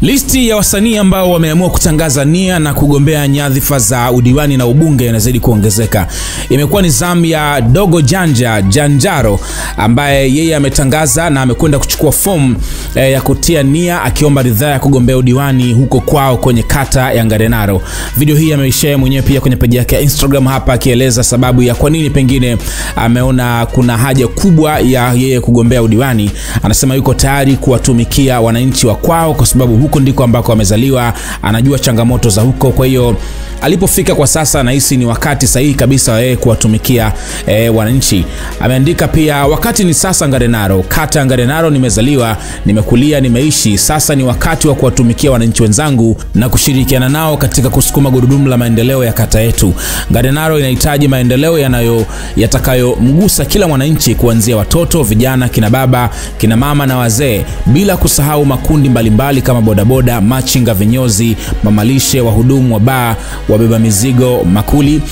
Listi ya wasanii ambao wameamua kutangaza nia na kugombea nyadhifa za udiwani na ubunge inazidi kuongezeka. Imekuwa ni zamu ya Dogo Janja Janjaro ambaye yeye ametangaza na amekwenda kuchukua fomu ya kutia nia akiomba ridhaa ya kugombea udiwani huko kwao kwenye kata ya Ngarenaro. Video hii ameishare mwenyewe pia kwenye page yake ya Instagram hapa akieleza sababu ya kwa nini pengine ameona kuna haja kubwa ya yeye kugombea udiwani. Anasema yuko tayari kuwatumikia wananchi wa kwao kwa sababu huko ndiko ambako amezaliwa, anajua changamoto za huko. Kwa hiyo alipofika kwa sasa anahisi ni wakati sahihi kabisa yeye kuwatumikia wananchi. Ameandika pia, wakati ni sasa Ngarenaro, kata ya Ngarenaro nimezaliwa, nimekulia, nimeishi. Sasa ni wakati wa kuwatumikia wananchi wenzangu na kushirikiana nao katika kusukuma gurudumu la maendeleo ya kata yetu. Ngarenaro inahitaji maendeleo yatakayomgusa kila mwananchi, kuanzia watoto, vijana, kina baba, kina mama na wazee, bila kusahau makundi mbalimbali kama bodaboda, machinga, vinyozi, mamalishe, wahudumu wa baa, wabeba mizigo, makuli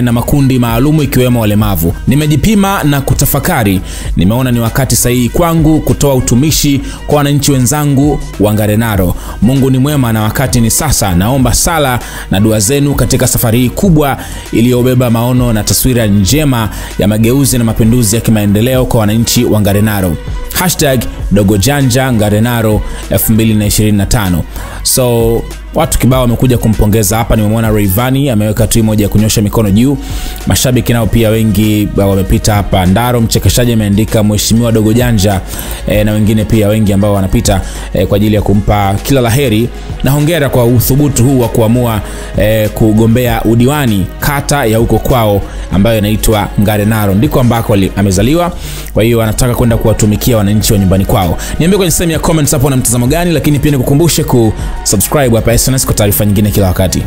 na makundi maalumu ikiwemo walemavu. Nimejipima na kutafakari, nimeona ni wakati sahihi kwangu kutoa utumishi kwa wananchi wenzangu wa Ngarenaro. Mungu ni mwema na wakati ni sasa. Naomba sala na dua zenu katika safari hii kubwa iliyobeba maono na taswira njema ya mageuzi na mapinduzi ya kimaendeleo kwa wananchi wa Ngarenaro. #Dogo Janja Ngarenaro 2025. So watu kibao wamekuja kumpongeza hapa. Nimemwona Rayvanny ameweka tu moja ya kunyosha mikono juu. Mashabiki nao pia wengi wamepita hapa. Ndaro mchekeshaji ameandika Mheshimiwa Dogo Janja na wengine pia wengi ambao wanapita kwa ajili ya kumpa kila laheri na hongera kwa uthubutu huu wa kuamua kugombea udiwani kata ya huko kwao ambayo inaitwa Ngarenaro, ndiko ambako amezaliwa. Kwa hiyo anataka kwenda kuwatumikia wananchi wa nyumbani kwao. Niambie kwenye sehemu ya comments hapo na mtazamo gani, lakini pia nikukumbushe kusubscribe hapa SnS kwa taarifa nyingine kila wakati.